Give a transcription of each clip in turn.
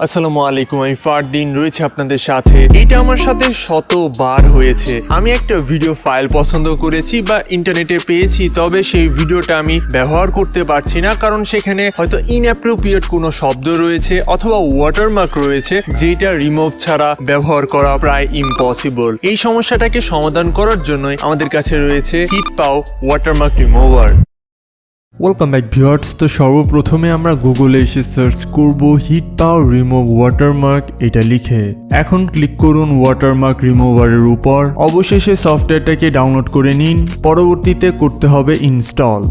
আসসালামু আলাইকুম, আমি ফারদিন রয়েছে আপনাদের সাথে। এটা আমার সাথে শতবার হয়েছে। আমি একটা ভিডিও ফাইল পছন্দ করেছি বা ইন্টারনেটে পেয়েছি, তবে সেই ভিডিওটা আমি ব্যবহার করতে পারছি না, কারণ সেখানে হয়তো ইনঅ্যাপ্রোপ্রিয়েট কোনো শব্দ রয়েছে অথবা ওয়াটারমার্ক রয়েছে, যেটা রিমুভ ছাড়া ব্যবহার করা প্রায় ইম্পসিবল। এই সমস্যাটাকে সমাধান করার জন্যই আমাদের কাছে রয়েছে HitPaw Watermark Remover। Welcome back viewers. তো সর্বপ্রথমে আমরা গুগলে এসে সার্চ করব HitPaw রিমুভ ওয়াটারমার্ক এটা লিখে। এখন ক্লিক করুন ওয়াটারমার্ক রিমুভারের উপর। অবশেষে সফটওয়্যারটাকে ডাউনলোড করে নিন। পরবর্তীতে করতে হবে ইনস্টল।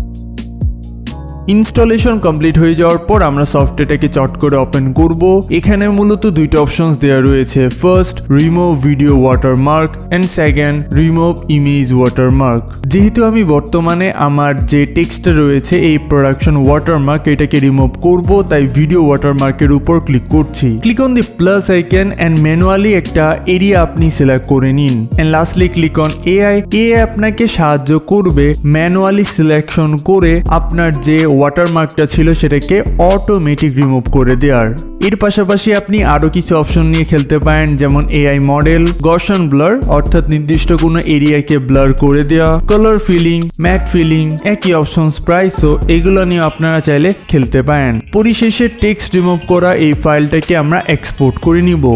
ইনস্টলেশন কমপ্লিট হয়ে যাওয়ার পর আমরা সফটওয়্যারটাকে চট করে ওপেন করব। এখানে মূলত দুইটা অপশনস দেওয়া রয়েছে, first remove video watermark and second remove image watermark. যেহেতু আমি বর্তমানে আমার যে টেক্সটটা রয়েছে এই প্রোডাকশন ওয়াটারমার্ক এটাকে রিমুভ করব, তাই ভিডিও ওয়াটারমার্কের উপর ক্লিক করছি। Click on the plus icon and manually একটা এরিয়া আপনি সিলেক্ট করে নিন and lastly click on AI. AI আপনাকে সাহায্য করবে ম্যানুয়ালি সিলেকশন করে আপনার যে ওয়াটারমার্কটা ছিল সেটাকে অটোমেটিক রিমুভ করে দেওয়ার। এর পাশাপাশি আপনি আরো কিছু অপশন নিয়ে খেলতে পারেন, যেমন এআই মডেল, গর্ষণ ব্লার অর্থাৎ নির্দিষ্ট কোনো এরিয়াকে ব্লার করে দেওয়া, কালার ফিলিং, ম্যাট ফিলিং, একই অপশনস প্রায়। সো এগুলো নিয়ে আপনারা চাইলে খেলতে পারেন। পরিশেষে টেক্সট রিমুভ করা এই ফাইলটাকে আমরা এক্সপোর্ট করে নিব।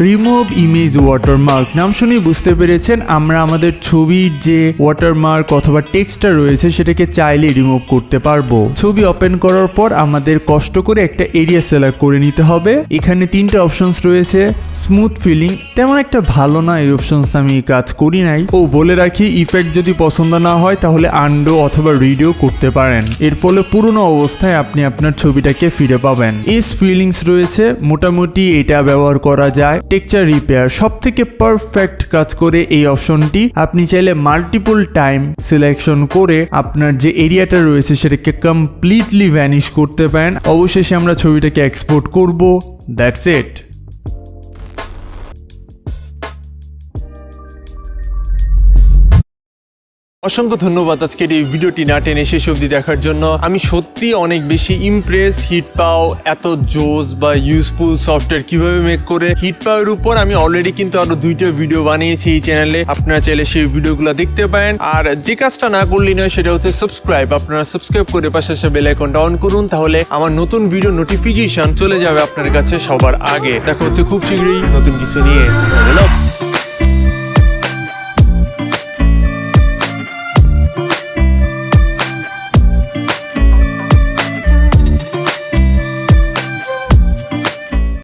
রিমুভ ইমেজ ওয়াটারমার্ক নাম শুনেই বুঝতে পেরেছেন আমরা আমাদের ছবির যে ওয়াটারমার্ক অথবা টেক্সটটা রয়েছে সেটাকে চাইলে রিমুভ করতে পারবো। ছবি ওপেন করার পর আমাদের কষ্ট করে একটা এরিয়া সিলেক্ট করে নিতে হবে। এখানে তিনটা অপশনস রয়েছে। স্মুথ ফিলিং তেমন একটা ভালো না, এই অপশনস আমি কাজ করি নাই। ও বলে রাখি, ইফেক্ট যদি পছন্দ না হয় তাহলে আনডো অথবা রিডিও করতে পারেন। এর ফলে পুরনো অবস্থায় আপনি আপনার ছবিটাকে ফিরে পাবেন। এস ফিলিংস রয়েছে, মোটামুটি এটা ব্যবহার করা যায়। টেক্সচার রিপেয়ার সব থেকে পারফেক্ট কাজ করে এই অপশনটি। আপনি চাইলে মাল্টিপল টাইম সিলেকশন করে আপনার যে এরিয়াটা রয়েছে সেটাকে কমপ্লিটলি ভ্যানিশ করতে পারেন। অবশেষে আমরা ছবিটাকে এক্সপোর্ট করব। That's it. অসংখ্য ধন্যবাদ আজকের এই ভিডিওটি না টেনে শেষ অবধি দেখার জন্য। আমি সত্যি অনেক বেশি ইমপ্রেস। HitPaw এত জোস বা ইউজফুল সফটওয়্যার কিভাবে মেক করে। HitPaw এর উপর আমি অলরেডি কিন্তু আরো 2টা ভিডিও বানিয়েছি এই চ্যানেলে, আপনারা চাইলে সেই ভিডিওগুলো দেখতে পারেন। আর যে কাজটা না করলেই নয় সেটা হচ্ছে সাবস্ক্রাইব। আপনারা সাবস্ক্রাইব করে পাশে বেল আইকনটা অন করুন, তাহলে আমার নতুন ভিডিও নোটিফিকেশন চলে যাবে আপনার কাছে সবার আগে। দেখা হচ্ছে খুব শীঘ্রই নতুন কিছু নিয়ে।